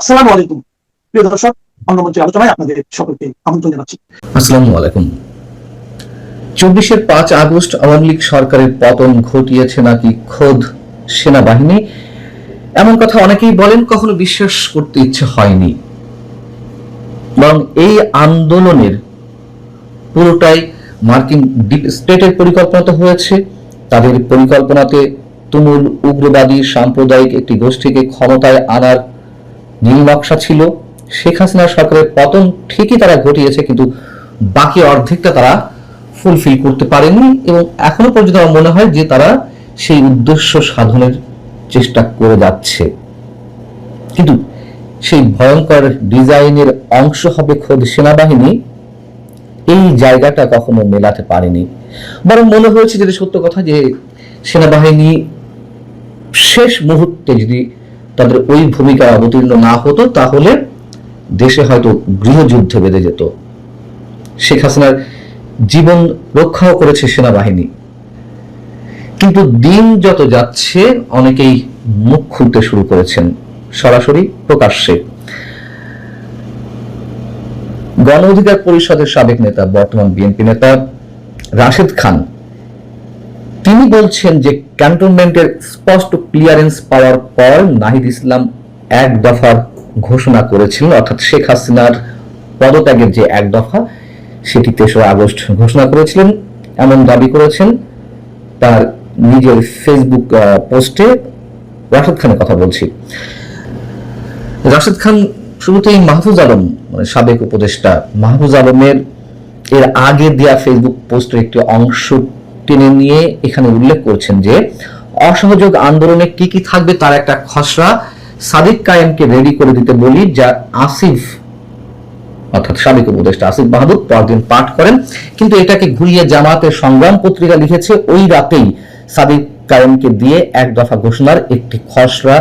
আসসালামু আলাইকুম প্রিয় দর্শক, অঙ্গমঞ্চের আলোচনায় আপনাদের সকলকে আমন্ত্রণ জানাচ্ছি। আসসালামু আলাইকুম। ৫ আগস্ট আওয়ামী লীগ সরকারের পতন ঘটিয়েছে নাকি খোদ সেনাবাহিনী, এমন কথা অনেকেই বলেন, কখনো বিশ্বাস করতে ইচ্ছে হয়নি। বরং এই আন্দোলনের পুরোটাই মার্কিন ডিপ স্টেটের পরিকল্পনা হয়েছে। তাদের পরিকল্পনাতে তুমুল উগ্রবাদী সাম্প্রদায়িক একটি গোষ্ঠীকে ক্ষমতায় আনার নীল নকশা ছিল। শেখ হাসিনা সরকারের পতন ঠিকই তারা ঘটিয়েছে, কিন্তু বাকি অর্ধেকটা তারা ফুলফিল করতে পারেনি এবং এখনো পর্যন্ত আমার মনে হয় যে তারা সেই উদ্দেশ্য সাধনের চেষ্টা করে যাচ্ছে। কিন্তু সেই ভয়ঙ্কর ডিজাইনের অংশ হবে খোদ সেনাবাহিনী, এই জায়গাটা কখনো মেলাতে পারেনি। বরং মনে হয়েছে যেটা সত্য কথা, যে সেনাবাহিনী শেষ মুহূর্তে যদি তাদের ওই ভূমিকা অবতীর্ণ না হতো তাহলে দেশে হয়তো গৃহযুদ্ধ বেঁধে যেত। শেখ হাসিনার জীবন রক্ষাও করেছে সেনাবাহিনী, কিন্তু দিন যত যাচ্ছে অনেকেই মুখ খুলতে শুরু করেছেন সরাসরি প্রকাশ্যে। গণ অধিকার পরিষদের সাবেক নেতা, বর্তমান বিএনপি নেতা রাশেদ খান, তিনি বলছেন যে ক্যান্টনমেন্টের স্পষ্ট ক্লিয়ারেন্স পাওয়ার পর নাহিদ ইসলাম এক দফার ঘোষণা করেছিলেন, অর্থাৎ শেখ হাসিনার পদত্যাগের যে এক দফা, সেটি ৩রা আগস্ট ঘোষণা করেছিলেন, এমন দাবি করেছেন তার নিজের ফেসবুক পোস্টে। রাশেদ খানের কথা বলছি। রাশেদ খান শুরুতেই মাহফুজ আলম, মানে সাবেক উপদেষ্টা মাহফুজ আলমের এর আগে দেয়া ফেসবুক পোস্টের একটি অংশ টেনে নিয়ে এখানে উল্লেখ করছেন যে অসহযোগ আন্দোলনে কি কি থাকবে তার একটা খসড়া সাদিক কায়েমকে রেডি করে দিতে বলি, যা আসিফ অর্থাৎ সাবেক উপদেষ্টা আসিফ মাহমুদ পরদিন পাঠ করেন। কিন্তু এটাকে ঘুরিয়ে জামাতের সংগ্রাম পত্রিকা লিখেছে ওই রাতেই সাদিক কায়েমকে দিয়ে এক দফা ঘোষণার একটি খসড়া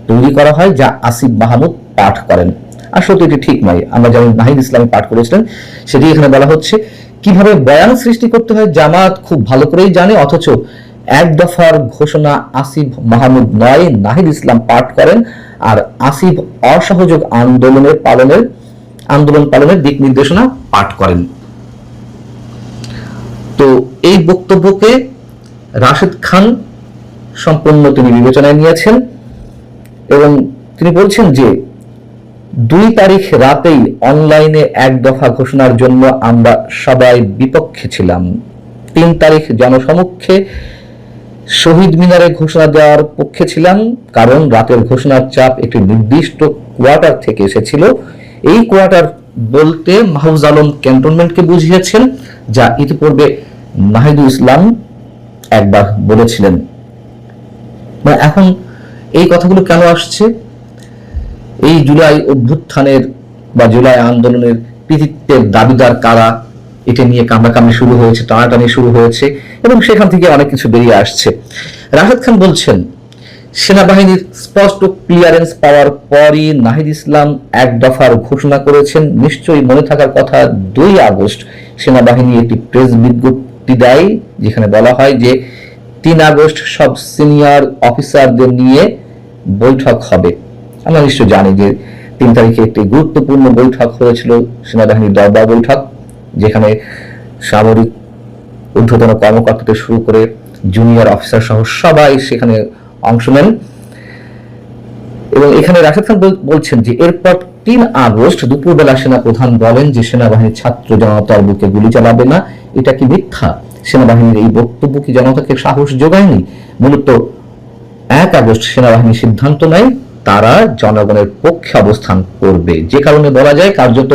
তৈরি করা হয়, যা আসিফ মাহমুদ পাঠ করেন। আসলে এটি ঠিক নয়। আমরা যেমন নাহিদ ইসলাম পাঠ করেছিলেন, সেটি এখানে বলা হচ্ছে। কিভাবে বয়ান সৃষ্টি করতে হয় জামাত খুব ভালো করেই জানে, অথচ এক দফার ঘোষণা আসিফ মাহমুদ নয়, নাহিদ ইসলাম পাঠ করেন, আর আসিফ অসহযোগ আন্দোলন পালনের দিক নির্দেশনা পাঠ করেন। তো এই বক্তব্যকে রাশেদ খান সম্পূর্ণ তিনি বিবেচনায় নিয়েছেন এবং তিনি বলছেন যে ২ তারিখ রাতেই অনলাইনে এক দফা ঘোষণার জন্য আমরা সবাই বিপক্ষে ছিলাম। ৩ তারিখ জনসমক্ষে শহীদ মিনারে ঘোষণা দেওয়ার পক্ষে ছিলাম, কারণ রাতের ঘোষণার চাপ একটি নির্দিষ্ট কোয়ার্টার থেকে এসেছিল। এই কোয়ার্টার বলতে মাহফুজ আলম ক্যান্টনমেন্টকে বুঝিয়েছেন, যা ইতিপূর্বে নাহিদুল ইসলাম একবার বলেছিলেন। এখন এই কথাগুলো কেন আসছে? এই জুলাই অভ্যুত্থানের বা জুলাই আন্দোলনের কৃতিত্বের দাবিদার কারা, এটা নিয়ে কামড়াকামড়ি শুরু হয়েছে, টানাটানি শুরু হয়েছে এবং সেখান থেকে অনেক কিছু বেরিয়ে আসছে। রাশেদ খান বলছেন, সেনাবাহিনীর স্পষ্ট ক্লিয়ারেন্স পাওয়ার পরই নাহিদ ইসলাম এক দফার ঘোষণা করেছেন। নিশ্চয়ই মনে থাকার কথা, ২ আগস্ট সেনাবাহিনী একটি প্রেস বিজ্ঞপ্তি দেয়, যেখানে বলা হয় যে ৩ আগস্ট সব সিনিয়র অফিসারদের নিয়ে বৈঠক হবে। আমরা নিশ্চয় জানি যে ৩ তারিখে একটি গুরুত্বপূর্ণ বৈঠক হয়েছিল, সেনাবাহিনীর দরবার বৈঠক, যেখানে সামরিক ঊর্ধ্বতন কর্মকর্তা থেকে শুরু করে জুনিয়র অফিসার সহ সবাই সেখানে অংশ নেন। এবং এখানে রাশেদ খান বলছেন যে এরপর ৩ আগস্ট দুপুরবেলা সেনা প্রধান বলেন যে সেনাবাহিনীর ছাত্র জনতার বুকে গুলি চালাবে না। এটা কি মিথ্যা? সেনাবাহিনীর এই বক্তব্য কি জনতাকে সাহস যোগায়নি? মূলত ১ আগস্ট সেনাবাহিনী সিদ্ধান্ত নেয় তারা জনগণের পক্ষে অবস্থান করবে, যে কারণে বলা যায় কার্যত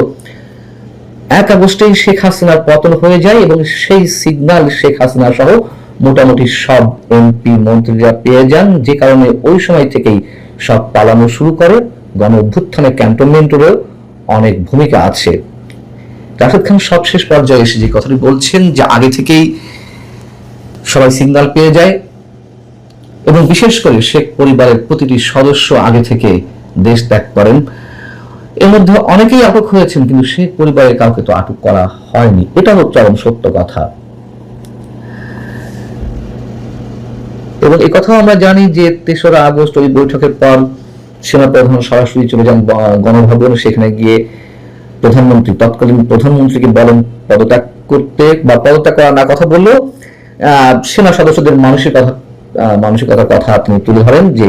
১ আগস্টেই শেখ হাসিনার পতন হয়ে যায় এবং সেই সিগন্যাল শেখ হাসিনা সহ মোটামুটি সব এমপি মন্ত্রীরা পেয়ে যান, যে কারণে ওই সময় থেকেই সব পালানো শুরু করে। গণ অভ্যুত্থানে ক্যান্টনমেন্টেরও অনেক ভূমিকা আছে। রাশেদ খান সবশেষ পর্যায়ে এসে যে কথাটি বলছেন যে আগে থেকেই সবাই সিগন্যাল পেয়ে যায় এবং বিশেষ করে শেখ পরিবারের প্রতিটি সদস্য আগে থেকে দেশ ত্যাগ করেন। এর মধ্যে অনেকেই আটক হয়েছেন, কিন্তু শেখ পরিবারের কাউকে তো আটক করা হয়নি। এটা হচ্ছে চরম সত্য কথা। এবং এই কথা আমরা জানি যে ৩রা আগস্ট ওই বৈঠকের পর সেনাপ্রধান সরাসরি চলে যান গণভবন, সেখানে গিয়ে তৎকালীন প্রধানমন্ত্রীকে বলেন পদত্যাগ করতে বা পদত্যাগ করা না কথা বললেও সেনা সদস্যদের মানসিকতার কথা তিনি তুলে ধরেন যে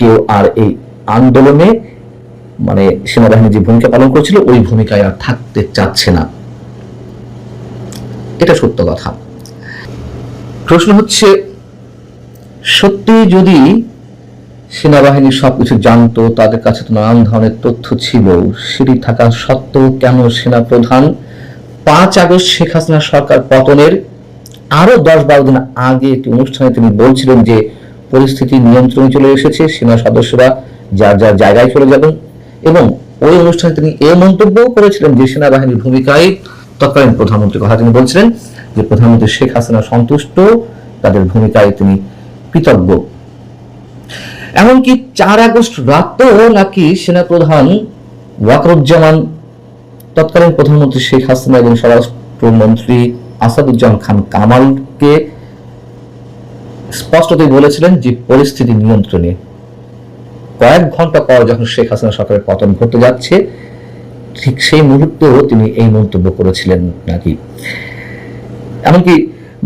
কেউ আর এই আন্দোলনে মানে সেনাবাহিনী যে ভূমিকা পালন করেছিল ওই ভূমিকায় আর থাকতে চাচ্ছে না। এটা সত্য কথা। প্রশ্ন হচ্ছে, সত্যি যদি সেনাবাহিনী সবকিছু জানতো, তাদের কাছে তো নানান ধরনের তথ্য ছিল, সেটি থাকা সত্ত্বেও কেন সেনাপ্রধান 5 আগস্ট শেখ হাসিনা সরকার পতনের আরো 10-12 দিন আগে একটি অনুষ্ঠানে তিনি বলছিলেন যে পরিস্থিতি নিয়ন্ত্রণে চলে এসেছে, সেনা সদস্যরা যার যার জায়গায় চলে যাবেন, এবং ওই অনুষ্ঠানে তিনি এই মন্তব্যও করেছিলেন যে সেনাবাহিনীর ভূমিকায় তৎকালীন প্রধানমন্ত্রীর কথা তিনি বলছিলেন যে প্রধানমন্ত্রী শেখ হাসিনা সন্তুষ্ট, তাদের ভূমিকায় তিনি কৃতজ্ঞ। এমনকি 4 আগস্ট রাতেও নাকি সেনাপ্রধান ওয়াকারুজ্জামান তৎকালীন প্রধানমন্ত্রী শেখ হাসিনা এবং স্বরাষ্ট্রমন্ত্রী আসাদুজ্জামান খান কামালকে স্পষ্টতই বলেছিলেন যে পরিস্থিতি নিয়ন্ত্রণে। কয়েক ঘন্টা পর যখন শেখ হাসিনা সরকারের পতন ঘটতে যাচ্ছে, ঠিক সেই মুহূর্তেও তিনি এই মন্তব্য করেছিলেন নাকি। এমনকি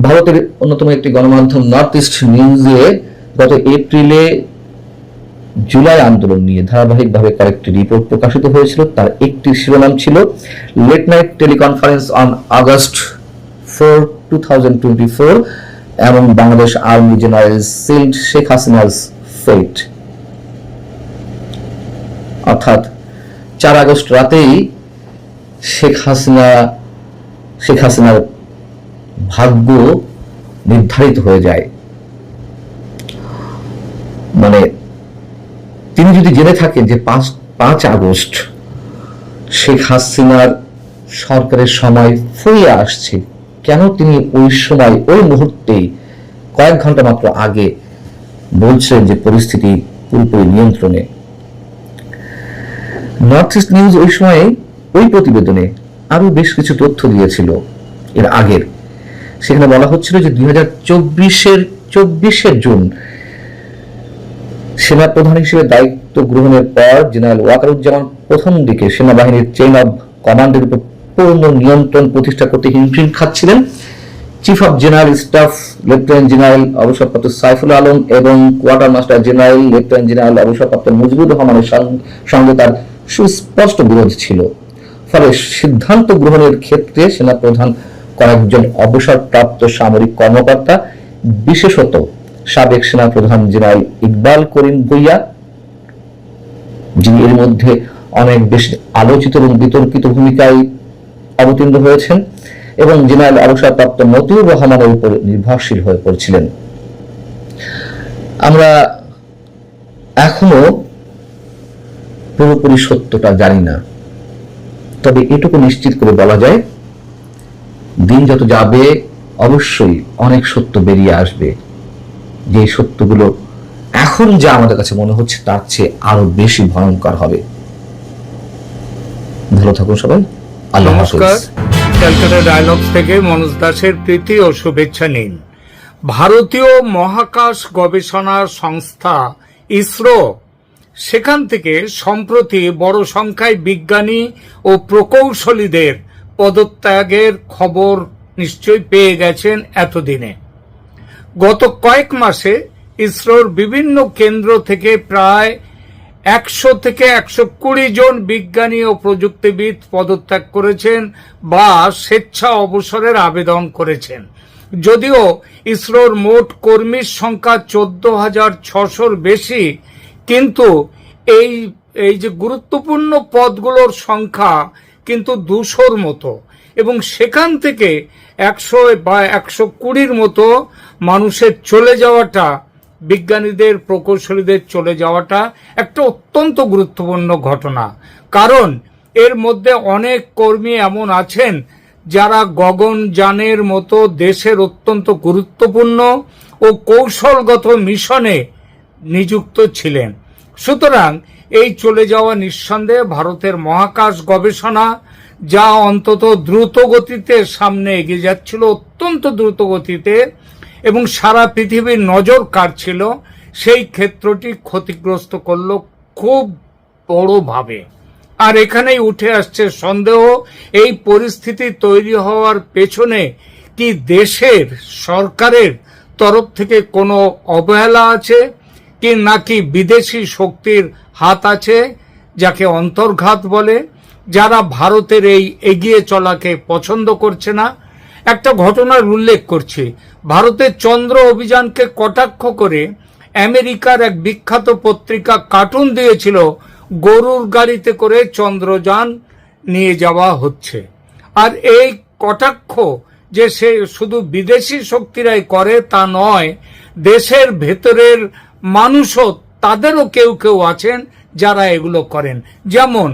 ভারতের অন্যতম একটি গণমাধ্যম নর্থ ইস্ট নিউজে গত এপ্রিলে জুলাই আন্দোলন নিয়ে ধারাবাহিকভাবে কয়েকটি রিপোর্ট প্রকাশিত হয়েছিল। তার একটি শিরোনাম ছিল late night teleconference on August 4, 2024 এবং Bangladesh army general sealed Sheikh Hasina's fate. অর্থাৎ 4 আগস্ট রাতেই শেখ হাসিনার ভাগ্য নির্ধারিত হয়ে যায়। মানে তিনি যদি জেনে থাকেন যে 5 আগস্ট শেখ হাসিনার সরকারের সময় ফুরিয়ে আসছে, কেন তিনি ওই সময় ওই মুহূর্তেই কয়েক ঘন্টা মাত্র আগে বলছেন যে পরিস্থিতি পুরোপুরি নিয়ন্ত্রণে। নর্থ ইস্ট নিউজ ওই সময় ওই প্রতিবেদনে আরো বেশ কিছু তথ্য দিয়েছিল এর আগের। সেখানে বলা হচ্ছিল যে 2024 জুন সেনাপ্রধান হিসেবে দায়িত্ব গ্রহণের পর জেনারেল ওয়াকারুজ্জামান প্রথম দিকে সেনাবাহিনীর চেইন অব কমান্ডের উপর পূর্ণ নিয়ন্ত্রণ প্রতিষ্ঠা করতে হিমশিম খাচ্ছিলেন। Chief of general staff lieutenant general অবসরপ্রাপ্ত সাইফুল আলম এবং quartermaster general lieutenant general অবসরপ্রাপ্ত মুজিবুর রহমানের সঙ্গে তার সুস্পষ্ট বিরোধ ছিল। ফলে সিদ্ধান্ত গ্রহণের ক্ষেত্রে সেনাপ্রধান কয়েকজন অবসরপ্রাপ্ত সামরিক কর্মকর্তা, বিশেষত সাবেক সেনাপ্রধান জেনারেল ইকবাল করিম ভুইয়া, যিনি এর মধ্যে অনেক বেশি আলোচিত এবং বিতর্কিত ভূমিকায় অবতীর্ণ হয়েছেন, এবং জেনারেল অবসরপ্রাপ্ত মতিউর রহমানের উপর নির্ভরশীল হয়ে পড়ছিলেন। আমরা এখনো পুরোপুরি সত্যটা জানি না, তবে এটুকু নিশ্চিত করে বলা যায় দিন যত যাবে অবশ্যই অনেক সত্য বেরিয়ে আসবে, যে সত্যগুলো এখন যা আমাদের কাছে মনে হচ্ছে তার চেয়ে আরো বেশি ভয়ঙ্কর হবে। ভালো থাকুন সবাই। নমস্কার। ক্যালকাটা ডায়ালগস থেকে মনোজ দাসের প্রীতি ও শুভেচ্ছা নিন। ভারতীয় মহাকাশ গবেষণা সংস্থা ইসরো সেখান থেকে সম্প্রতি বড় সংখ্যায় বিজ্ঞানী ও প্রকৌশলীদের পদত্যাগের খবর নিশ্চয়ই পেয়ে গেছেন এতদিনে। গত কয়েক মাসে ইসরোর বিভিন্ন কেন্দ্র থেকে প্রায় 100 থেকে 120 জন বিজ্ঞানী ও প্রযুক্তিবিদ পদত্যাগ করেছেন বা স্বেচ্ছা অবসরের আবেদন করেছেন। যদিও ইসরোর মোট কর্মীর সংখ্যা 14,600-র বেশি, কিন্তু এই যে গুরুত্বপূর্ণ পদগুলোর সংখ্যা কিন্তু 200-র মতো, এবং সেখান থেকে 100 বা 120-র মতো মানুষের চলে যাওয়াটা, বিজ্ঞানীদের প্রকৌশলীদের চলে যাওয়াটা একটা অত্যন্ত গুরুত্বপূর্ণ ঘটনা। কারণ এর মধ্যে অনেক কর্মী এমন আছেন যারা গগনযানের মতো দেশের অত্যন্ত গুরুত্বপূর্ণ ও কৌশলগত মিশনে নিযুক্ত ছিলেন। সুতরাং এই চলে যাওয়া নিঃসন্দেহে ভারতের মহাকাশ গবেষণা, যা অন্তত দ্রুত গতিতে সামনে এগিয়ে যাচ্ছিল, অত্যন্ত দ্রুত গতিতে, এবং সারা পৃথিবীর নজর কাড়ছিল, সেই ক্ষেত্রটি ক্ষতিগ্রস্ত করল খুব বড়ভাবে। আর এখানেই উঠে আসছে সন্দেহ, এই পরিস্থিতি তৈরি হওয়ার পেছনে কি দেশের সরকারের তরফ থেকে কোনো অবহেলা আছে, কি নাকি বিদেশি শক্তির হাত আছে, যাকে অন্তর্ঘাত বলে, যারা ভারতের এই এগিয়ে চলাকে পছন্দ করছে না। একটা ঘটনার উল্লেখ করছি। ভারতের চন্দ্র অভিযানকে কটাক্ষ করে আমেরিকার এক বিখ্যাত পত্রিকা কার্টুন দিয়েছিল গরুর গাড়িতে করে চন্দ্রযান নিয়ে যাওয়া হচ্ছে। আর এই কটাক্ষ যে সে শুধু বিদেশি শক্তিরাই করে তা নয়, দেশের ভেতরের মানুষও, তাদেরও কেউ কেউ আছেন যারা এগুলো করেন। যেমন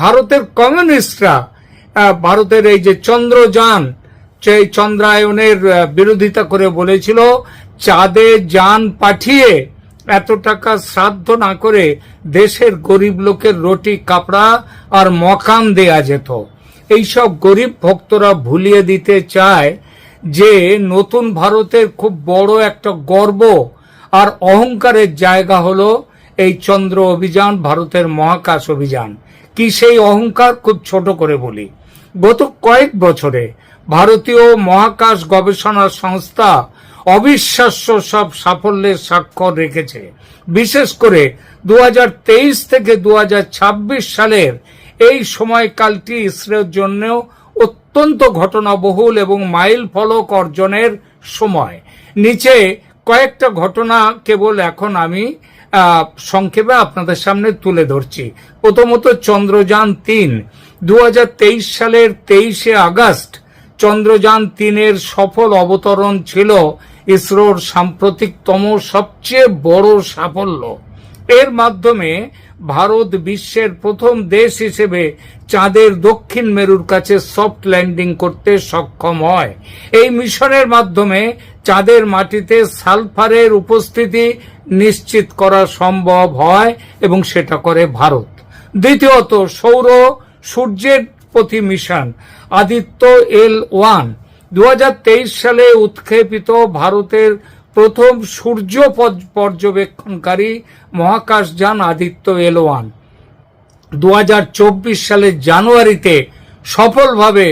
ভারতের কমিউনিস্টরা ভারতের এই যে চন্দ্রযান, সেই চন্দ্রায়নের বিরোধিতা করে বলেছিল চাঁদে যান পাঠিয়ে এত টাকা শ্রাদ্ধ না করে দেশের গরিব লোকের রুটি কাপড়া আর মকান দেয়া যেত। এইসব গরিব ভক্তরা ভুলিয়ে দিতে চায় যে নতুন ভারতের খুব বড় একটা গর্ব আর অহংকারের জায়গা হলো এই চন্দ্র অভিযান, ভারতের মহাকাশ অভিযান। কি সেই অহংকার? খুব ছোট করে বলি। গত কয়েক বছরে ভারতীয় মহাকাশ গবেষণা সংস্থা অবিশ্বাস্য সব সাফল্যের স্বাক্ষর রেখেছে। বিশেষ করে 2023 থেকে 2026 সালের এই সময়কালটি ইসরোর জন্য অত্যন্ত ঘটনাবহুল এবং মাইল ফলক অর্জনের সময়। নিচে কয়েকটা ঘটনা কেবল এখন আমি সংক্ষেপে আপনাদের সামনে তুলে ধরছি। প্রথমত চন্দ্রযান 3, 2023 সালের 23শে আগস্ট চন্দ্রযান 3-এর সফল অবতরণ ছিল ইসরোর সাম্প্রতিকতম সবচেয়ে বড় সাফল্য। এর মাধ্যমে ভারত বিশ্বের প্রথম দেশ হিসেবে চাঁদের দক্ষিণ মেরুর কাছে সফট ল্যান্ডিং করতে সক্ষম হয়। এই মিশনের মাধ্যমে চাঁদের মাটিতে সালফারের উপস্থিতি নিশ্চিত করা সম্ভব হয় এবং সেটা করে ভারত। দ্বিতীয়ত সূর্যের প্রতি মিশন আদিত্য L1, 2023 সালে উৎক্ষেপিত ভারতের প্রথম সূর্য পর্যবেক্ষণকারী মহাকাশযান আদিত্য L1 2024 সালের জানুয়ারিতে সফলভাবে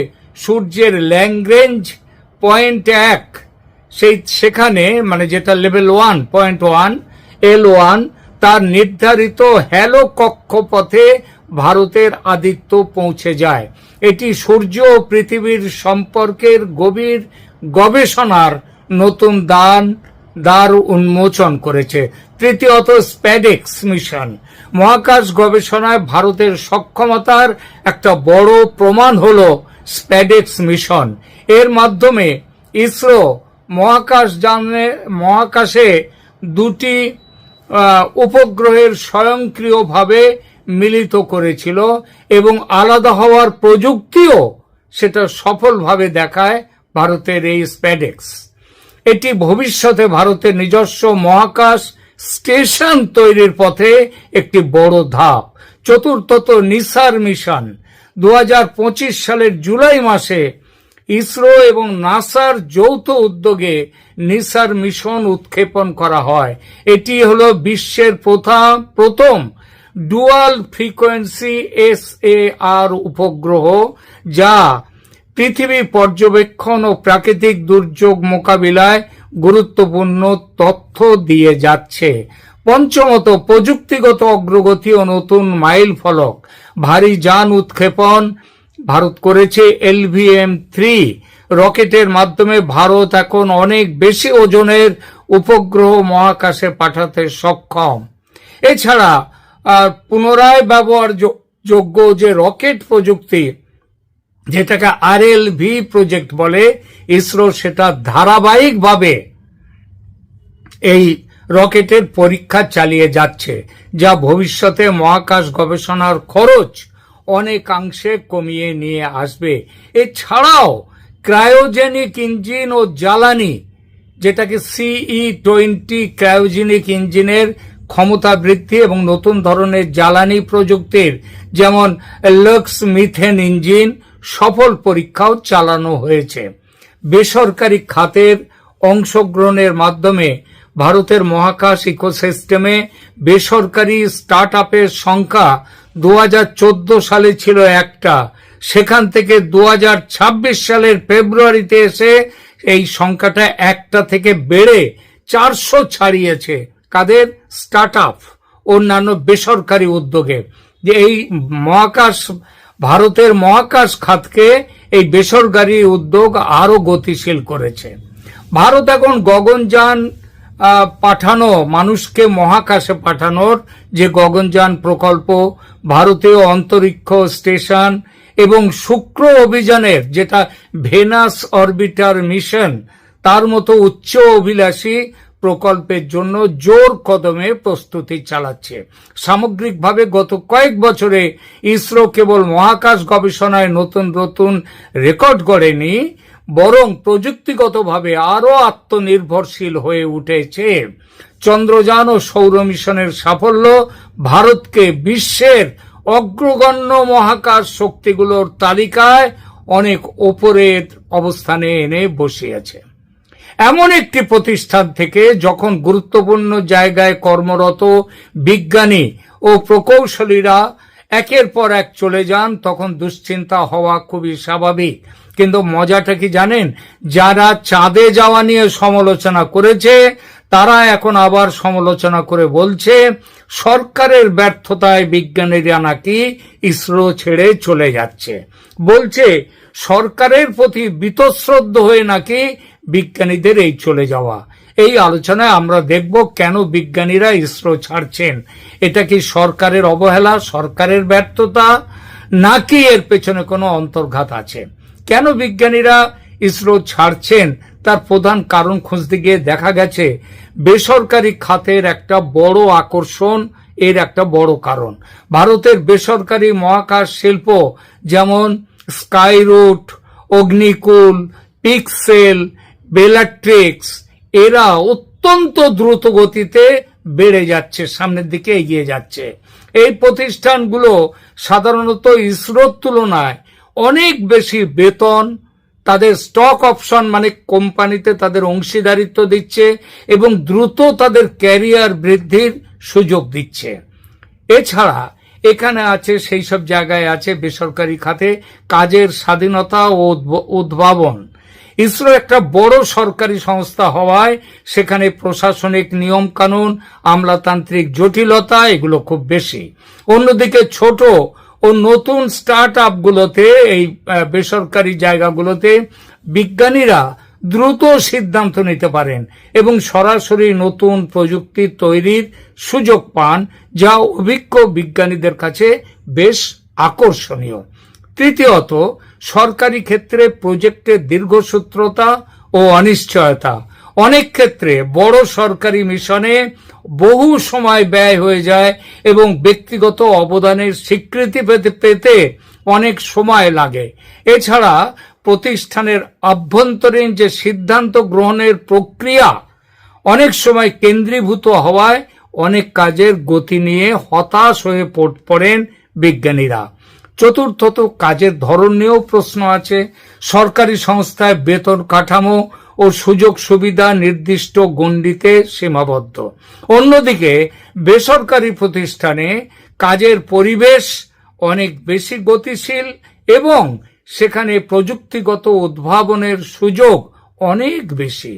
সূর্যের ল্যাগ্রেঞ্জ পয়েন্ট 1 সেখানে মানে যেটা লেভেল 1.1 L1 তার নির্ধারিত হ্যালো কক্ষপথে ভারতের আদিত্য পৌঁছে যায়। এটি সূর্য ও পৃথিবীর সম্পর্কের গভীর গবেষণার নতুন দ্বার উন্মোচন করেছে। তৃতীয়ত স্প্যাডেক্স মিশন, মহাকাশ গবেষণায় ভারতের সক্ষমতার একটা বড় প্রমাণ হলো স্প্যাডেক্স মিশন। এর মাধ্যমে ইসরো মহাকাশে 2টি উপগ্রহের স্বয়ংক্রিয়ভাবে মিলিত করেছিল এবং আলাদা হওয়ার প্রযুক্তিও সেটা সফলভাবে দেখায় ভারতের এই স্প্যাডেক্স। এটি ভবিষ্যতে ভারতের নিজস্ব মহাকাশ স্টেশন তৈরির পথে একটি বড় ধাপ। চতুর্থত নিসার মিশন, 2025 সালের জুলাই মাসে ইসরো এবং নাসার যৌথ উদ্যোগে নিসার মিশন উৎক্ষেপণ করা হয়। এটি হলো বিশ্বের প্রথম ডুয়াল ফ্রিকোয়েন্সি SAR উপগ্রহ, যা পৃথিবী পর্যবেক্ষণ ও প্রাকৃতিক দুর্যোগ মোকাবিলায় গুরুত্বপূর্ণ তথ্য দিয়ে যাচ্ছে। পঞ্চমত প্রযুক্তিগত অগ্রগতি ও নতুন মাইল ফলক, ভারী যান উৎক্ষেপণ ভারত করেছে LVM-3 রকেটের মাধ্যমে। ভারত এখন অনেক বেশি ওজনের উপগ্রহ মহাকাশে পাঠাতে সক্ষম। এছাড়া পুনরায় ব্যবহারযোগ্য যে রকেট প্রযুক্তি, যেটাকে RLV প্রজেক্ট বলে, ইসরো সেটা ধারাবাহিকভাবে এই রকেটের পরীক্ষা চালিয়ে যাচ্ছে, যা ভবিষ্যতে মহাকাশ গবেষণার খরচ অনেকাংশে কমিয়ে নিয়ে আসবে। এছাড়াও ক্রায়োজেনিক ইঞ্জিন ও জ্বালানি, যেটাকে CE-20 ক্রায়োজেনিক ইঞ্জিনের ক্ষমতা বৃদ্ধি এবং নতুন ধরনের জ্বালানি প্রযুক্তির যেমন লাক্স মিথেন ইঞ্জিন সফল পরীক্ষাও চালানো হয়েছে। বেসরকারি খাতের অংশগ্রহণের মাধ্যমে ভারতের মহাকাশ ইকোসিস্টেমে বেসরকারি স্টার্ট আপের সংখ্যা 2014 সালে ছিল একটা, সেখান থেকে 2026 সালের ফেব্রুয়ারিতে এসে এই সংখ্যাটা একটা থেকে বেড়ে 400 ছাড়িয়েছে। কাদের? স্টার্ট আপ, অন্যান্য বেসরকারি উদ্যোগে। যে এই মহাকাশ, ভারতের মহাকাশ খাতকে এই বেসরকারি উদ্যোগ আরো গতিশীল করেছে। ভারত এখন গগনযান পাঠানো, মানুষকে মহাকাশে পাঠানোর যে গগনযান প্রকল্প, ভারতীয় অন্তরিক্ষ স্টেশন এবং শুক্র অভিযানের যেটা ভেনাস অরবিটার মিশন, তার মতো উচ্চ অভিলাষী প্রকল্পের জন্য জোর কদমে প্রস্তুতি চালাচ্ছে। সামগ্রিকভাবে গত কয়েক বছরে ইসরো কেবল মহাকাশ গবেষণায় নতুন নতুন রেকর্ড গড়েনি, বরং প্রযুক্তিগতভাবে আরো আত্মনির্ভরশীল হয়ে উঠেছে। চন্দ্রযান ও সৌর মিশনের সাফল্য ভারতকে বিশ্বের অগ্রগণ্য মহাকাশ শক্তিগুলোর তালিকায় অনেক ওপরের অবস্থানে এনে বসিয়েছে। এমন একটি প্রতিষ্ঠান থেকে যখন গুরুত্বপূর্ণ জায়গায় কর্মরত বিজ্ঞানী ও প্রকৌশলীরা একের পর এক চলে যান, তখন দুশ্চিন্তা হওয়া খুবই স্বাভাবিক। কিন্তু মজাটা কি জানেন? যারা চাঁদে যাওয়া নিয়ে সমালোচনা করেছে তারা এখন আবার সমালোচনা করে বলছে সরকারের ব্যর্থতায় বিজ্ঞানীরা নাকি ইসরো ছেড়ে চলে যাচ্ছে। বলছে সরকারের প্রতি বীতশ্রদ্ধ হয়ে নাকি বিজ্ঞানীদের এই চলে যাওয়া। এই আলোচনায় আমরা দেখব কেন বিজ্ঞানীরা ইসরো ছাড়ছেন। এটা কি সরকারের অবহেলা, সরকারের ব্যর্থতা, নাকি এর পেছনে কোনো অন্তর্ঘাত আছে? কেন বিজ্ঞানীরা ইসরো ছাড়ছেন তার প্রধান কারণ খুঁজতে গিয়ে দেখা গেছে বেসরকারি খাতের একটা বড় আকর্ষণ এর একটা বড় কারণ। ভারতের বেসরকারি মহাকাশ শিল্প যেমন স্কাইরুট, অগ্নিকুল, পিক্সেল, বেলাট্রিক্স, এরা অত্যন্ত দ্রুত গতিতে বেড়ে যাচ্ছে, সামনের দিকে এগিয়ে যাচ্ছে। এই প্রতিষ্ঠানগুলো সাধারণত ইসরোর তুলনায় অনেক বেশি বেতন, তাদের স্টক অপশন মানে কোম্পানিতে তাদের অংশীদারিত্ব দিচ্ছে এবং দ্রুত তাদের ক্যারিয়ার বৃদ্ধির সুযোগ দিচ্ছে। এছাড়া এখানে আছে, সেই সব জায়গায় আছে বেসরকারি খাতে কাজের স্বাধীনতা ও উদ্ভাবন। ইসরো একটা বড় সরকারি সংস্থা হওয়ায় সেখানে প্রশাসনিক নিয়ম কানুন, আমলাতান্ত্রিক জটিলতা এগুলো খুব বেশি। অন্যদিকে ছোট ও নতুন স্টার্ট আপগুলোতে, এই বেসরকারি জায়গাগুলোতে বিজ্ঞানীরা দ্রুত সিদ্ধান্ত নিতে পারেন এবং সরাসরি নতুন প্রযুক্তি তৈরির সুযোগ পান, যা অভিজ্ঞ বিজ্ঞানীদের কাছে বেশ আকর্ষণীয়। তৃতীয়ত, সরকারি ক্ষেত্রে প্রজেক্টের দীর্ঘসূত্রতা ও অনিশ্চয়তা। অনেক ক্ষেত্রে বড় সরকারি মিশনে বহু সময় ব্যয় হয়ে যায় এবং ব্যক্তিগত অবদানের স্বীকৃতি পেতে অনেক সময় লাগে। এছাড়া প্রতিষ্ঠানের আভ্যন্তরীণ যে সিদ্ধান্ত গ্রহণের প্রক্রিয়া অনেক সময় কেন্দ্রীভূত হওয়ায় অনেক কাজের গতি নিয়ে হতাশ হয়ে পড়েন বিজ্ঞানীরা। চতুর্থত, কাজের ধরন নিয়েও প্রশ্ন আছে। সরকারি সংস্থায় বেতন কাঠামো ও সুযোগ সুবিধা নির্দিষ্ট গণ্ডিতে সীমাবদ্ধ। অন্যদিকে বেসরকারি প্রতিষ্ঠানে কাজের পরিবেশ অনেক বেশি গতিশীল এবং সেখানে প্রযুক্তিগত উদ্ভাবনের সুযোগ অনেক বেশি।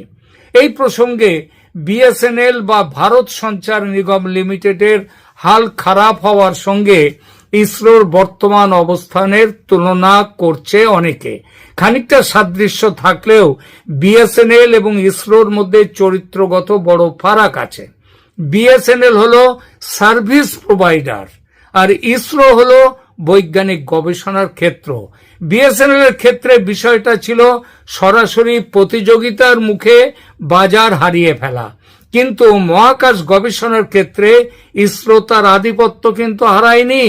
এই প্রসঙ্গে বিএসএনএল বা ভারত সঞ্চার নিগম লিমিটেডের হাল খারাপ হওয়ার সঙ্গে ইসরোর বর্তমান অবস্থানের তুলনা করছে অনেকে। খানিকটা সাদৃশ্য থাকলেও বিএসএনএল এবং ইসরোর মধ্যে চরিত্রগত বড় ফারাক আছে। বিএসএনএল হলো সার্ভিস প্রোভাইডার আর ইসরো হলো বৈজ্ঞানিক গবেষণার ক্ষেত্র। বিএসএনএল এর ক্ষেত্রে বিষয়টা ছিল সরাসরি প্রতিযোগিতার মুখে বাজার হারিয়ে ফেলা, কিন্তু মহাকাশ গবেষণার ক্ষেত্রে ইসরো তার আধিপত্য কিন্তু হারায়নি।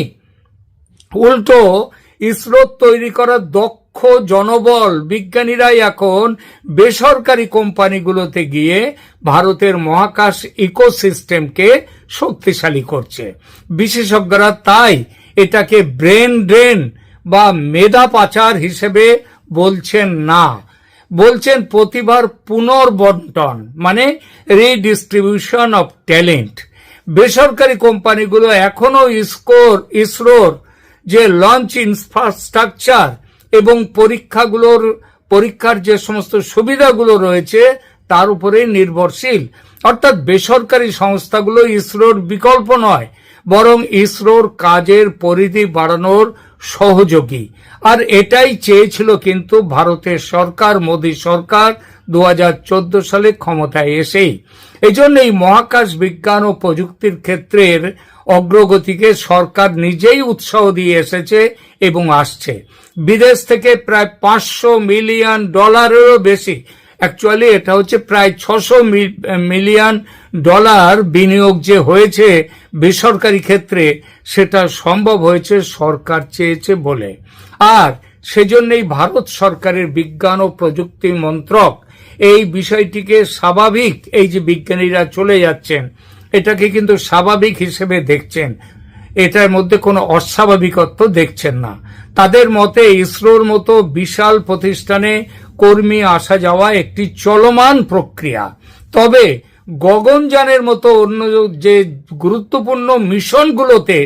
উল্টো ইসরো তৈরি করা দক্ষ জনবল বিজ্ঞানীরাই এখন বেসরকারি কোম্পানিগুলোতে গিয়ে ভারতের মহাকাশ ইকোসিস্টেমকে শক্তিশালী করছে। বিশেষজ্ঞরা তাই এটাকে ব্রেন ড্রেন বা মেধা পাচার হিসেবে বলছেন না, বলছেন প্রতিভার পুনর্বন্টন মানে রিডিস্ট্রিবিউশন অফ ট্যালেন্ট। বেসরকারি কোম্পানিগুলো এখনো ইসরোর যে লঞ্চ ইনফ্রাস্ট্রাকচার এবং পরীক্ষার যে সমস্ত সুবিধাগুলো রয়েছে তার উপরে নির্ভরশীল। অর্থাৎ বেসরকারি সংস্থাগুলো ইসরোর বিকল্প নয়, বরং ইসরোর কাজের পরিধি বাড়ানোর সহযোগী। আর এটাই চেয়েছিল কিন্তু ভারতের সরকার, মোদী সরকার 2014 সালে ক্ষমতায় এসেই। এই জন্য এই মহাকাশ বিজ্ঞান ও প্রযুক্তির ক্ষেত্রের অগ্রগতিকে সরকার নিজেই উৎসাহ দিয়ে এসেছে এবং আসছে। বিদেশ থেকে প্রায় $500 মিলিয়ন বেশি, অ্যাকচুয়ালি এটা হচ্ছে প্রায় $600 মিলিয়ন বিনিয়োগ যে হয়েছে বেসরকারি ক্ষেত্রে, সেটা সম্ভব হয়েছে সরকার চেয়েছে বলে। আর সেজন্যই ভারত সরকারের বিজ্ঞান ও প্রযুক্তি মন্ত্রক এই বিষয়টিকে স্বাভাবিক, এই যে বিজ্ঞানীরা চলে যাচ্ছেন এটাকে কিন্তু স্বাভাবিক হিসেবে দেখছেন, এটার মধ্যে কোনো অস্বাভাবিকত্ব দেখছেন না। তাদের মতে ইসরোর মতো বিশাল প্রতিষ্ঠানে কর্মী আসা যাওয়া একটি চলমান প্রক্রিয়া। তবে গগনযানের মতো অন্য যে গুরুত্বপূর্ণ মিশনগুলোতে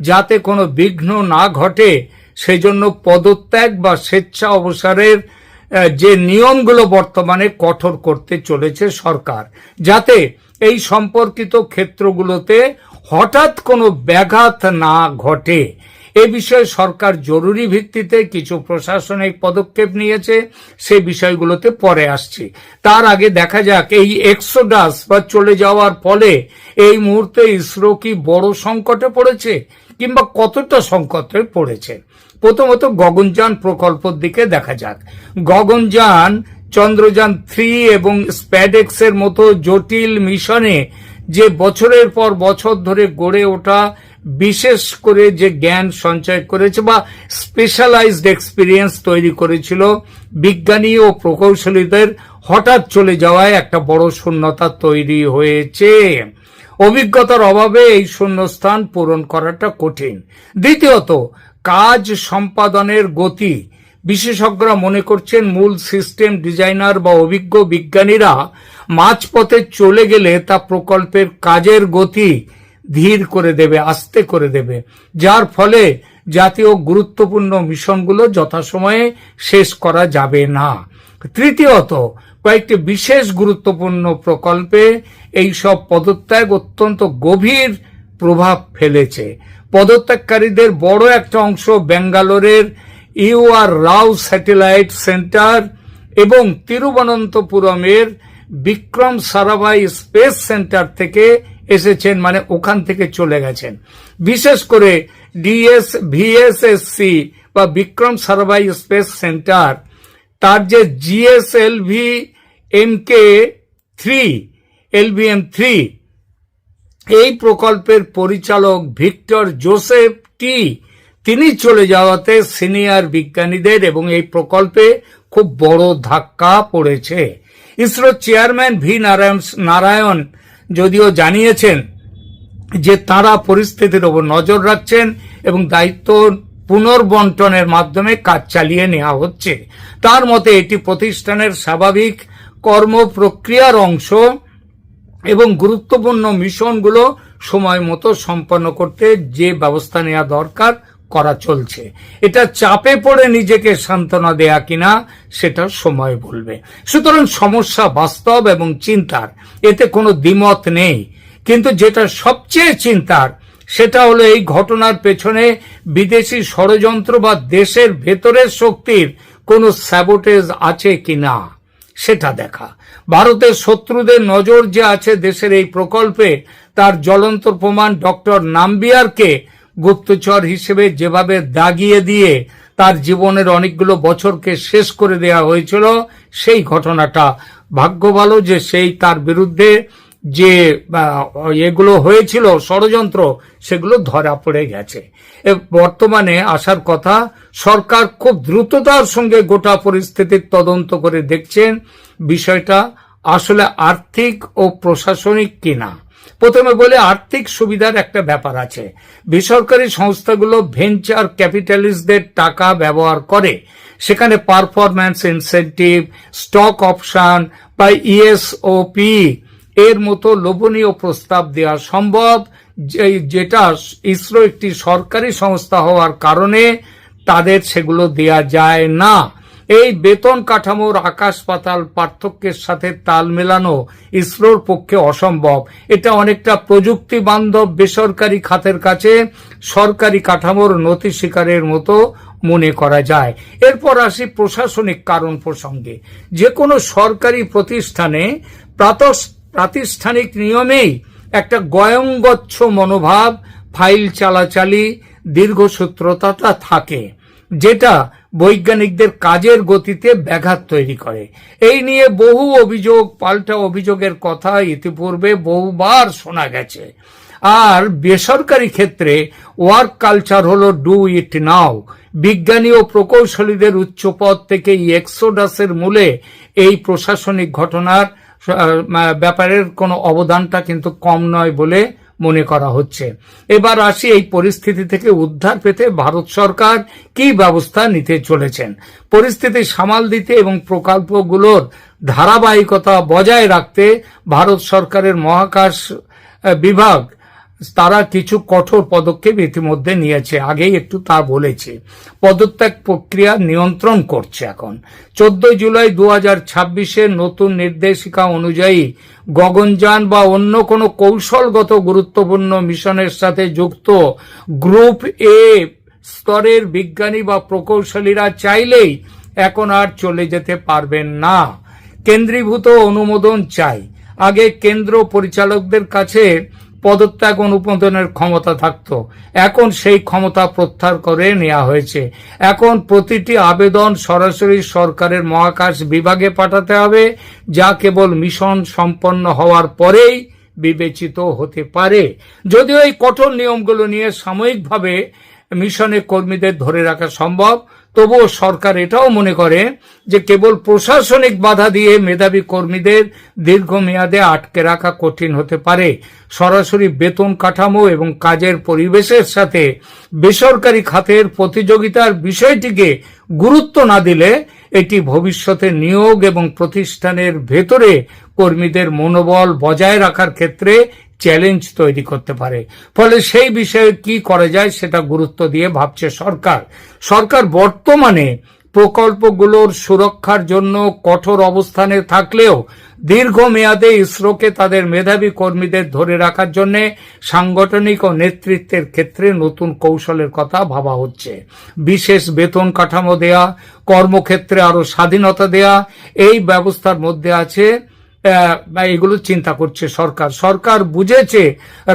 যাতে কোনো বিঘ্ন না ঘটে সেজন্য পদত্যাগ বা স্বেচ্ছা অবসরের যে নিয়মগুলো বর্তমানে কঠোর করতে চলেছে সরকার, যাতে এই সম্পর্কিত ক্ষেত্রগুলোতে হঠাৎ কোনো ব্যাঘাত না ঘটে। এ বিষয়ে সরকার জরুরি ভিত্তিতে কিছু প্রশাসনিক পদক্ষেপ নিয়েছে, সেই বিষয়গুলোতে পরে আসছে। তার আগে দেখা যাক এই এক্সোডাস বা চলে যাওয়ার ফলে এই মুহূর্তে ইসরো কি বড় সংকটে পড়েছে কিংবা কতটা সংকটে পড়েছে। প্রথমত গগনযান প্রকল্পের দিকে দেখা যাক। গগনযান, চন্দ্রযান 3 এবং স্প্যাডেক্স এর মতো জটিল মিশনে যে বছরের পর বছর ধরে গড়ে ওঠা বিশেষ করে যে জ্ঞান সঞ্চয় করেছে বা স্পেশালাইজড এক্সপিরিয়েন্স তৈরি করেছিল, বিজ্ঞানী ও প্রকৌশলীদের হঠাৎ চলে যাওয়ায় একটা বড় শূন্যতা তৈরি হয়েছে। অভিজ্ঞতার অভাবে এই শূন্যস্থান পূরণ করাটা কঠিন। দ্বিতীয়ত কাজ সম্পাদনের গতি। বিশেষজ্ঞরা মনে করছেন মূল সিস্টেম ডিজাইনার বা অভিজ্ঞ বিজ্ঞানীরা মাঝপথে চলে গেলে তা প্রকল্পের কাজের গতি ধীর করে দেবে, আস্তে করে দেবে, যার ফলে জাতীয় গুরুত্বপূর্ণ মিশনগুলো যথাসময়ে শেষ করা যাবে না। তৃতীয়ত কয়েকটি বিশেষ গুরুত্বপূর্ণ প্রকল্পে এই সব পদত্যাগ অত্যন্ত গভীর প্রভাব ফেলেছে। পদত্যাগকারীদের বড় একটা অংশ বেঙ্গালোরের UR রাও স্যাটেলাইট সেন্টার এবং তিরুবনন্তপুরমের বিক্রম সারাভাই স্পেস সেন্টার থেকে এসেছেন, মানে ওখান থেকে চলে গেছেন। বিশেষ করে VSSC বা বিক্রম সারাভাই স্পেস সেন্টার, তার যে LVM3 এই প্রকল্পের পরিচালক ভিক্টর জোসেফ টি, তিনি চলে যাওয়াতে সিনিয়র বিজ্ঞানীদের এবং এই প্রকল্পে খুব বড় ধাক্কা পড়েছে। ইসরোর চেয়ারম্যান ভি নারায়ণ যদিও জানিয়েছেন যে তারা পরিস্থিতির উপর নজর রাখছেন এবং দায়িত্ব পুনর্বন্টনের মাধ্যমে কাজ চালিয়ে নেওয়া হচ্ছে। তার মতে এটি প্রতিষ্ঠানের স্বাভাবিক কর্ম প্রক্রিয়ার অংশ এবং গুরুত্বপূর্ণ মিশনগুলো সময় মতো সম্পন্ন করতে যে ব্যবস্থা নেওয়া দরকার করা চলছে। এটা চাপে পড়ে নিজেকে সান্ত্বনা দেয়া কিনা সেটা সময় বলবে। সুতরাং সমস্যা বাস্তব এবং চিন্তার, এতে কোনো দ্বিমত নেই। কিন্তু যেটা সবচেয়ে চিন্তার সেটা হলো এই ঘটনার পেছনে বিদেশি ষড়যন্ত্র বা দেশের ভেতরের শক্তির কোনো স্যাবোটেজ আছে কিনা সেটা দেখা। ভারতের শত্রুদের নজর যে আছে দেশের এই প্রকল্পে তার জ্বলন্ত প্রমাণ ডক্টর নাম্বিয়ারকে গুপ্তচর হিসেবে যেভাবে দাগিয়ে দিয়ে তার জীবনের অনেকগুলো বছরকে শেষ করে দেওয়া হয়েছিল, সেই ঘটনাটা ভাগ্য ভালো যে সেই তার বিরুদ্ধে যে এগুলো হয়েছিল ষড়যন্ত্র সেগুলো ধরা পড়ে গেছে। বর্তমানে আসার কথা, সরকার খুব দ্রুততার সঙ্গে গোটা পরিস্থিতির তদন্ত করে দেখছেন বিষয়টা আসলে আর্থিক ও প্রশাসনিক কিনা। প্রথমে বলে আর্থিক সুবিধার একটা ব্যাপার আছে। বেসরকারি সংস্থাগুলো ভেঞ্চার ক্যাপিটালিস্টদের টাকা ব্যবহার করে, সেখানে পারফরম্যান্স ইনসেন্টিভ, স্টক অপশন বা ইএসওপি এর মতো লোভনীয় প্রস্তাব দেওয়া সম্ভব, যেটা ইসরো একটি সরকারি সংস্থা হওয়ার কারণে তাদের সেগুলো দেয়া যায় না। এই বেতন কাঠামোর আকাশ পাতাল পার্থক্যের সাথে তাল মেলানো ইসরোর পক্ষে অসম্ভব। এটা অনেকটা প্রযুক্তি বান্ধব বেসরকারি খাতের কাছে সরকারি কাঠামোর নথি স্বীকারের মতো মনে করা যায়। এরপর আসি প্রশাসনিক কারণ প্রসঙ্গে। যে কোনো সরকারি প্রতিষ্ঠানে প্রাতিষ্ঠানিক নিয়মেই একটা গয়ঙ্গচ্ছ মনোভাব, ফাইল চালাচালি, দীর্ঘসূত্রতা থাকে, যেটা বৈজ্ঞানিকদের কাজের গতিতে ব্যাঘাত তৈরি করে। এই নিয়ে বহু অভিযোগ, পাল্টা অভিযোগের কথা ইতিপূর্বে বহুবার শোনা গেছে। আর বেসরকারি ক্ষেত্রে ওয়ার্ক কালচার হলো ডু ইট নাও। বিজ্ঞানী ও প্রকৌশলীদের উচ্চপদ থেকে এক্সোডাসের মূলে এই প্রশাসনিক ঘটনার ব্যাপারের কোনো অবদানটা কিন্তু কম নয় বলে মনে করা হচ্ছে। এবার আসি এই পরিস্থিতি থেকে উদ্ধার পেতে ভারত সরকার কি ব্যবস্থা নিতে চলেছেন। পরিস্থিতি সামাল দিতে এবং প্রকল্পগুলোর ধারাবাহিকতা বজায় রাখতে ভারত সরকারের মহাকাশ বিভাগ তারা কিছু কঠোর পদক্ষেপ ইতিমধ্যে নিয়েছে। আগেই একটু তা বলেছে। পদত্যাগ প্রক্রিয়া নিয়ন্ত্রণ করছে। এখন 14 জুলাই 2026 নতুন নির্দেশিকা অনুযায়ী গগনযান বা অন্য কোনো কৌশলগত গুরুত্বপূর্ণ মিশনের সাথে যুক্ত গ্রুপ এ স্তরের বিজ্ঞানী বা প্রকৌশলীরা চাইলেই এখন আর চলে যেতে পারবেন না। কেন্দ্রীভূত অনুমোদন চাই। আগে কেন্দ্র পরিচালকদের কাছে পদত্যাগ অনুমোদনের ক্ষমতা থাকতো, এখন সেই ক্ষমতা প্রত্যাহার করে নেওয়া হয়েছে। এখন প্রতিটি আবেদন সরাসরি সরকারের মহাকাশ বিভাগে পাঠাতে হবে, যা কেবল মিশন সম্পন্ন হওয়ার পরেই বিবেচিত হতে পারে। যদিও এই কঠোর নিয়মগুলো নিয়ে সাময়িকভাবে মিশনে কর্মীদের ধরে রাখা সম্ভব, তবুও সরকার এটাও মনে করে যে কেবল প্রশাসনিক বাধা দিয়ে মেধাবী কর্মীদের দীর্ঘমেয়াদে আটকে রাখা কঠিন হতে পারে। সরাসরি বেতন কাঠামো এবং কাজের পরিবেশের সাথে বেসরকারি খাতের প্রতিযোগিতার বিষয়টিকে গুরুত্ব না দিলে এটি ভবিষ্যতে নিয়োগ এবং প্রতিষ্ঠানের ভেতরে কর্মীদের মনোবল বজায় রাখার ক্ষেত্রে চ্যালেঞ্জ তৈরি করতে পারে। ফলে সেই বিষয়ে কি করা যায় সেটা গুরুত্ব দিয়ে ভাবছে সরকার। সরকার বর্তমানে প্রকল্পগুলোর সুরক্ষার জন্য কঠোর অবস্থানে থাকলেও দীর্ঘমেয়াদে ইসরোকে তাদের মেধাবী কর্মীদের ধরে রাখার জন্য সাংগঠনিক ও নেতৃত্বের ক্ষেত্রে নতুন কৌশলের কথা ভাবা হচ্ছে। বিশেষ বেতন কাঠামো দেয়া, কর্মক্ষেত্রে আরো স্বাধীনতা দেয়া, এই ব্যবস্থার মধ্যে আছে। এগুলো চিন্তা করছে সরকার। সরকার বুঝেছে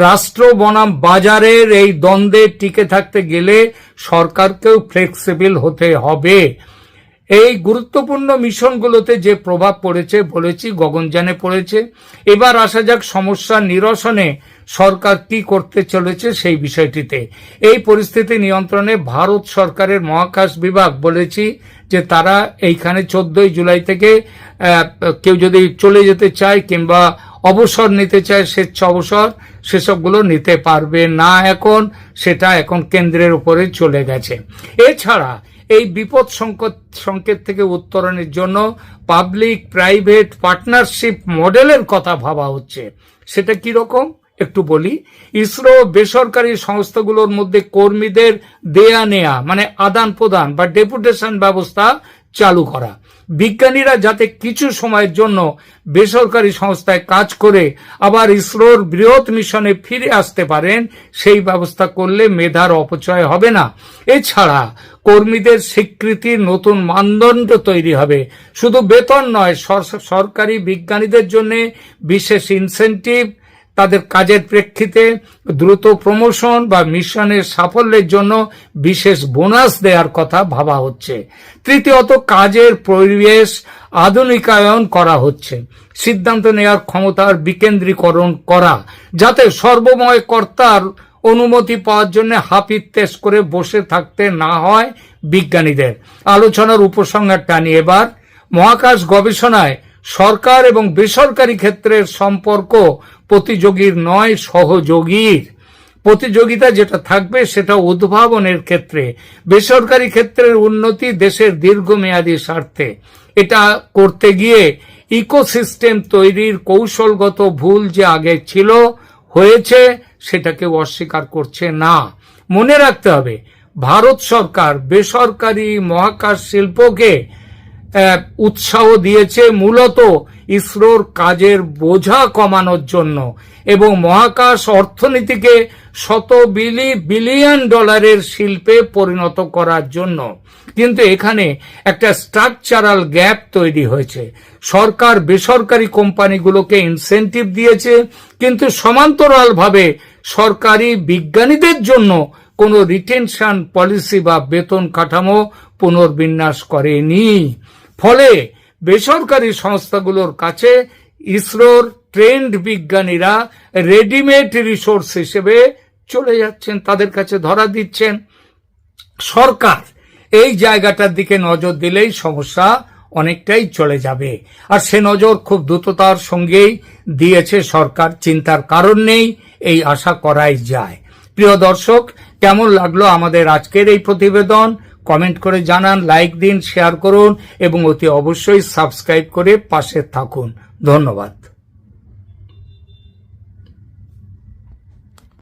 রাষ্ট্র বনাম বাজারের এই দ্বন্দ্বে টিকে থাকতে গেলে সরকারকেও ফ্লেক্সিবল হতে হবে। এই গুরুত্বপূর্ণ মিশনগুলোতে যে প্রভাব পড়েছে বলেছি, গগনযানে পড়েছে। এবার আসা যাক সমস্যা নিরসনে সরকার কি করতে চলেছে সেই বিষয়টিতে। এই পরিস্থিতি নিয়ন্ত্রণে ভারত সরকারের মহাকাশ বিভাগ বলেছি যে তারা এইখানে 14 জুলাই থেকে কেউ যদি চলে যেতে চায় কিংবা অবসর নিতে চায়, স্বেচ্ছা অবসর, সেসবগুলো নিতে পারবে না। এখন সেটা এখন কেন্দ্রের উপরে চলে গেছে। এছাড়া এই বিপদ সংকেত থেকে উত্তরণের জন্য পাবলিক প্রাইভেট পার্টনারশিপ মডেলের কথা ভাবা হচ্ছে। সেটা কি রকম একটু বলি। ইসরো বেসরকারি সংস্থাগুলোর মধ্যে কর্মীদের দেয়া নেয়া মানে আদান প্রদান বা ডেপুটেশন ব্যবস্থা চালু করা। বিজ্ঞানীরা যাতে কিছু সময়ের জন্য বেসরকারি সংস্থায় কাজ করে আবার ইসরোর বৃহৎ মিশনে ফিরে আসতে পারেন, সেই ব্যবস্থা করলে মেধার অপচয় হবে না। এছাড়া কর্মীদের স্বীকৃতির নতুন মানদণ্ড তৈরি হবে। শুধু বেতন নয়, সরকারি বিজ্ঞানীদের জন্য বিশেষ ইনসেন্টিভ, তাদের কাজের প্রেক্ষিতে দ্রুত প্রমোশন বা মিশনের সাফল্যের জন্য বিশেষ বোনাস দেওয়ার কথা ভাবা হচ্ছে। তৃতীয়ত, কাজের পরিবেশ আধুনিকায়ন করা হচ্ছে। সিদ্ধান্ত নেওয়ার ক্ষমতার বিকেন্দ্রীকরণ করা, যাতে সর্বময় কর্তার অনুমতি পাওয়ার জন্য হাপিত্তেশ করে বসে থাকতে না হয় বিজ্ঞানীদের। আলোচনার উপসংহার টানি এবার। মহাকাশ গবেষণায় সরকার এবং বেসরকারি ক্ষেত্রের সম্পর্ক প্রতিযোগীর নয়, সহযোগীর। প্রতিযোগিতা যেটা থাকবে সেটা উদ্ভাবনের ক্ষেত্রে, বেসরকারি ক্ষেত্রের উন্নতি, দেশের দীর্ঘমেয়াদী স্বার্থে। এটা করতে গিয়ে ইকোসিস্টেম তৈরির কৌশলগত ভুল যে আগে ছিল, হয়েছে, সেটাকে অস্বীকার করছে না। মনে রাখতে হবে, ভারত সরকার বেসরকারি মহাকাশ শিল্পকে উৎসাহ দিয়েছে মূলত ইসরোর কাজের বোঝা কমানোর জন্য এবং মহাকাশ অর্থনীতিকে শত বিলিয়ন ডলারের শিল্পে পরিণত করার জন্য। কিন্তু এখানে একটা স্ট্রাকচারাল গ্যাপ তৈরি হয়েছে। সরকার বেসরকারি কোম্পানিগুলোকে ইনসেন্টিভ দিয়েছে, কিন্তু সমান্তরালভাবে সরকারি বিজ্ঞানীদের জন্য কোনো রিটেনশন পলিসি বা বেতন কাঠামো পুনর্বিন্যাস করেনি। ফলে বেসরকারি সংস্থাগুলোর কাছে ইসরোর ট্রেন্ড বিজ্ঞানীরা রেডিমেড রিসোর্স হিসেবে চলে যাচ্ছেন, তাদের কাছে ধরা দিচ্ছেন। সরকার এই জায়গাটার দিকে নজর দিলেই সমস্যা অনেকটাই চলে যাবে, আর সে নজর খুব দ্রুততার সঙ্গেই দিয়েছে সরকার। চিন্তার কারণ নেই, এই আশা করাই যায়। প্রিয় দর্শক, কেমন লাগলো আমাদের আজকের এই প্রতিবেদন? কমেন্ট করে জানান, লাইক দিন, শেয়ার করুন এবং অতি অবশ্যই সাবস্ক্রাইব করে পাশে থাকুন। ধন্যবাদ।